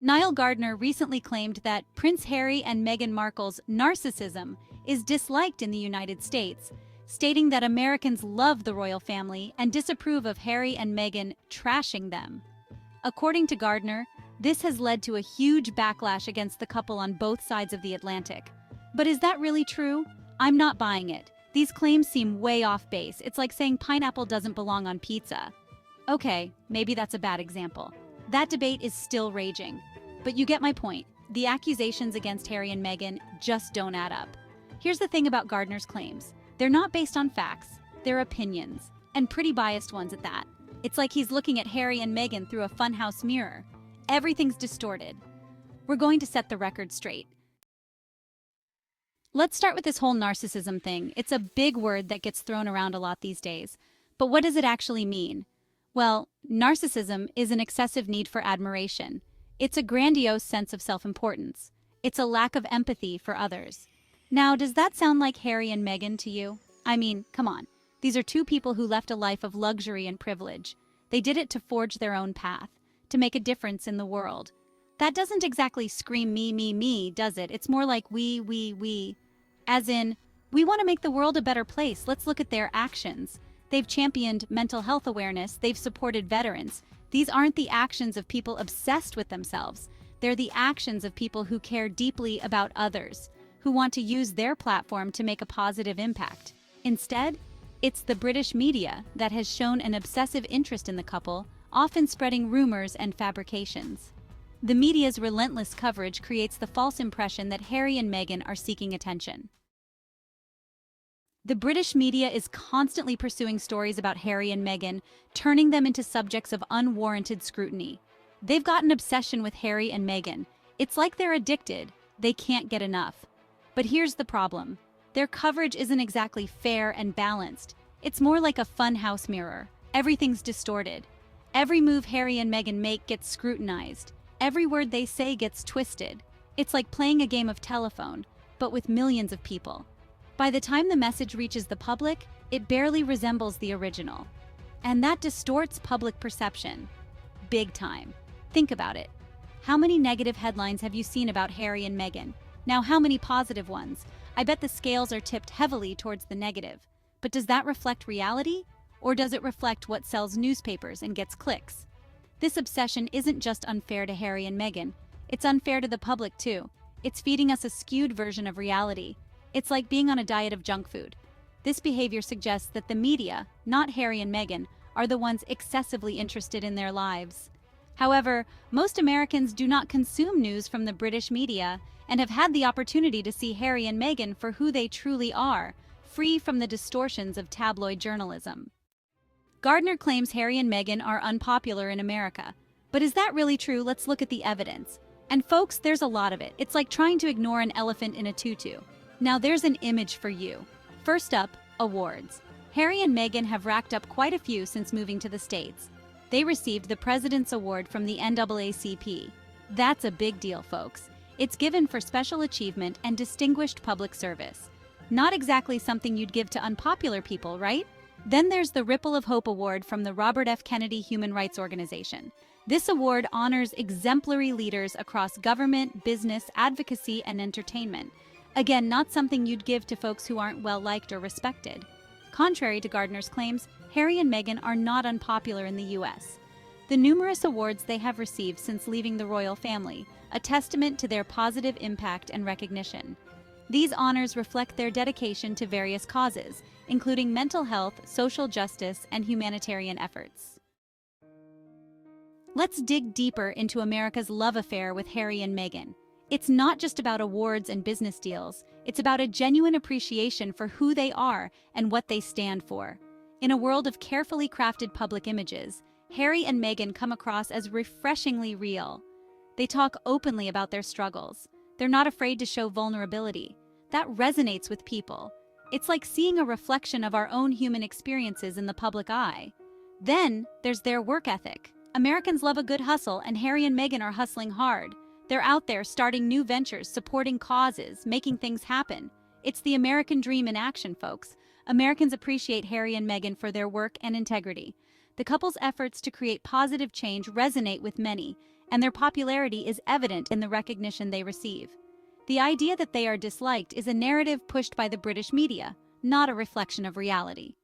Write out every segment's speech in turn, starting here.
Nile Gardiner recently claimed that Prince Harry and Meghan Markle's narcissism is disliked in the United States, stating that Americans love the royal family and disapprove of Harry and Meghan trashing them. According to Gardiner, this has led to a huge backlash against the couple on both sides of the Atlantic. But is that really true? I'm not buying it. These claims seem way off base. It's like saying pineapple doesn't belong on pizza. Okay, maybe that's a bad example. That debate is still raging. But you get my point. The accusations against Harry and Meghan just don't add up. Here's the thing about Gardiner's claims. They're not based on facts, they're opinions, and pretty biased ones at that. It's like he's looking at Harry and Meghan through a funhouse mirror. Everything's distorted. We're going to set the record straight. Let's start with this whole narcissism thing. It's a big word that gets thrown around a lot these days. But what does it actually mean? Well, narcissism is an excessive need for admiration. It's a grandiose sense of self-importance. It's a lack of empathy for others. Now, does that sound like Harry and Meghan to you? I mean, come on. These are two people who left a life of luxury and privilege. They did it to forge their own path, to make a difference in the world. That doesn't exactly scream me, does it? It's more like we. As in, we want to make the world a better place. Let's look at their actions. They've championed mental health awareness. They've supported veterans. These aren't the actions of people obsessed with themselves. They're the actions of people who care deeply about others, who want to use their platform to make a positive impact. Instead, it's the British media that has shown an obsessive interest in the couple, often spreading rumors and fabrications. The media's relentless coverage creates the false impression that Harry and Meghan are seeking attention. The British media is constantly pursuing stories about Harry and Meghan, turning them into subjects of unwarranted scrutiny. They've got an obsession with Harry and Meghan. It's like they're addicted. They can't get enough. But here's the problem. Their coverage isn't exactly fair and balanced. It's more like a funhouse mirror. Everything's distorted. Every move Harry and Meghan make gets scrutinized. Every word they say gets twisted. It's like playing a game of telephone, but with millions of people. By the time the message reaches the public, it barely resembles the original. And that distorts public perception. Big time. Think about it. How many negative headlines have you seen about Harry and Meghan? Now, how many positive ones? I bet the scales are tipped heavily towards the negative. But does that reflect reality? Or does it reflect what sells newspapers and gets clicks? This obsession isn't just unfair to Harry and Meghan. It's unfair to the public, too. It's feeding us a skewed version of reality. It's like being on a diet of junk food. This behavior suggests that the media, not Harry and Meghan, are the ones excessively interested in their lives. However, most Americans do not consume news from the British media and have had the opportunity to see Harry and Meghan for who they truly are, free from the distortions of tabloid journalism. Gardiner claims Harry and Meghan are unpopular in America. But is that really true? Let's look at the evidence. And folks, there's a lot of it. It's like trying to ignore an elephant in a tutu. Now there's an image for you. First up, awards. Harry and Meghan have racked up quite a few since moving to the States. They received the President's Award from the NAACP. That's a big deal, folks. It's given for special achievement and distinguished public service. Not exactly something you'd give to unpopular people, right? Then there's the Ripple of Hope Award from the Robert F. Kennedy Human Rights Organization. This award honors exemplary leaders across government, business, advocacy, and entertainment. Again, not something you'd give to folks who aren't well-liked or respected. Contrary to Gardiner's claims, Harry and Meghan are not unpopular in the U.S. The numerous awards they have received since leaving the royal family, a testament to their positive impact and recognition. These honors reflect their dedication to various causes, including mental health, social justice, and humanitarian efforts. Let's dig deeper into America's love affair with Harry and Meghan. It's not just about awards and business deals. It's about a genuine appreciation for who they are and what they stand for. In a world of carefully crafted public images, Harry and Meghan come across as refreshingly real. They talk openly about their struggles. They're not afraid to show vulnerability. That resonates with people. It's like seeing a reflection of our own human experiences in the public eye. Then there's their work ethic. Americans love a good hustle, and Harry and Meghan are hustling hard. They're out there starting new ventures, supporting causes, making things happen. It's the American dream in action, folks. Americans appreciate Harry and Meghan for their work and integrity. The couple's efforts to create positive change resonate with many, and their popularity is evident in the recognition they receive. The idea that they are disliked is a narrative pushed by the British media, not a reflection of reality.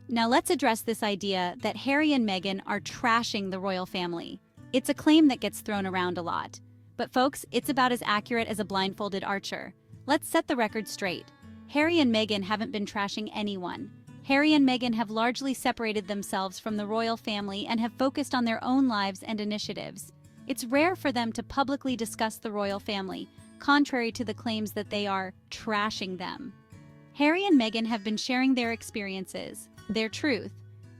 Now let's address this idea that Harry and Meghan are trashing the royal family. It's a claim that gets thrown around a lot. But folks, it's about as accurate as a blindfolded archer. Let's set the record straight. Harry and Meghan haven't been trashing anyone. Harry and Meghan have largely separated themselves from the royal family and have focused on their own lives and initiatives. It's rare for them to publicly discuss the royal family, contrary to the claims that they are trashing them. Harry and Meghan have been sharing their experiences, their truth.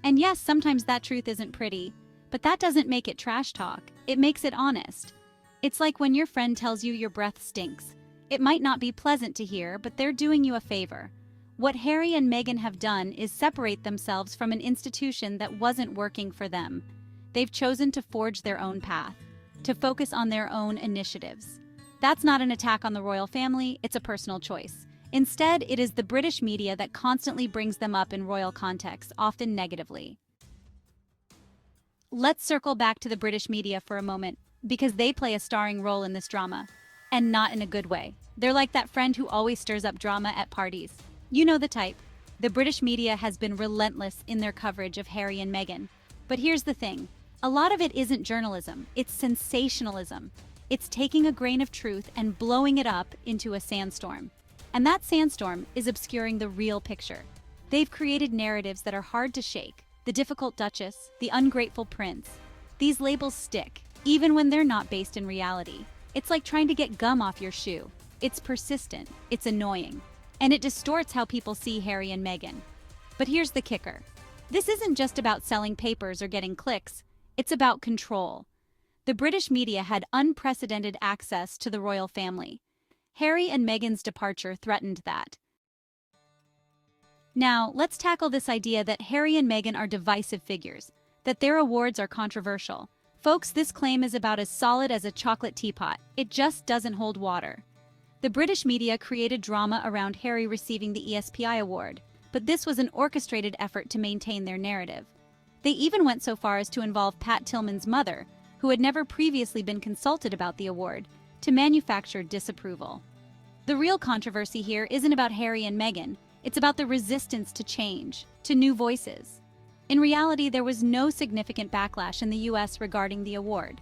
And yes, sometimes that truth isn't pretty, but that doesn't make it trash talk. It makes it honest. It's like when your friend tells you your breath stinks. It might not be pleasant to hear, but they're doing you a favor. What Harry and Meghan have done is separate themselves from an institution that wasn't working for them. They've chosen to forge their own path, to focus on their own initiatives. That's not an attack on the royal family, it's a personal choice. Instead, it is the British media that constantly brings them up in royal contexts, often negatively. Let's circle back to the British media for a moment, because they play a starring role in this drama, and not in a good way. They're like that friend who always stirs up drama at parties. You know the type. The British media has been relentless in their coverage of Harry and Meghan. But here's the thing. A lot of it isn't journalism, it's sensationalism. It's taking a grain of truth and blowing it up into a sandstorm. And that sandstorm is obscuring the real picture. They've created narratives that are hard to shake. The difficult Duchess, the ungrateful prince. These labels stick, even when they're not based in reality. It's like trying to get gum off your shoe. It's persistent, it's annoying, and it distorts how people see Harry and Meghan. But here's the kicker. This isn't just about selling papers or getting clicks. It's about control. The British media had unprecedented access to the royal family. Harry and Meghan's departure threatened that. Now, let's tackle this idea that Harry and Meghan are divisive figures, that their awards are controversial. Folks, this claim is about as solid as a chocolate teapot. It just doesn't hold water. The British media created drama around Harry receiving the ESPI award, but this was an orchestrated effort to maintain their narrative. They even went so far as to involve Pat Tillman's mother, who had never previously been consulted about the award, to manufacture disapproval. The real controversy here isn't about Harry and Meghan. It's about the resistance to change, to new voices. In reality, there was no significant backlash in the US regarding the award.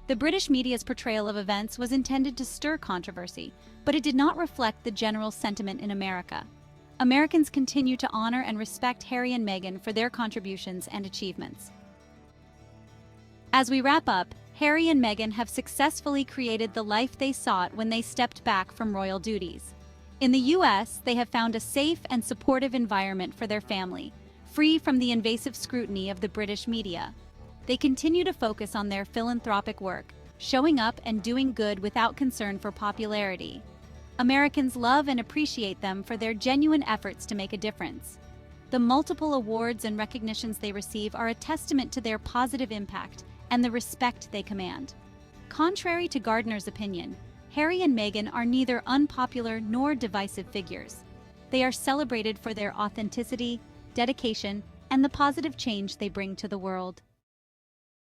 The British media's portrayal of events was intended to stir controversy, but it did not reflect the general sentiment in America. Americans continue to honor and respect Harry and Meghan for their contributions and achievements. As we wrap up, Harry and Meghan have successfully created the life they sought when they stepped back from royal duties. In the US, they have found a safe and supportive environment for their family, free from the invasive scrutiny of the British media. They continue to focus on their philanthropic work, showing up and doing good without concern for popularity. Americans love and appreciate them for their genuine efforts to make a difference. The multiple awards and recognitions they receive are a testament to their positive impact and the respect they command. Contrary to Gardiner's opinion, Harry and Meghan are neither unpopular nor divisive figures. They are celebrated for their authenticity, dedication, and the positive change they bring to the world.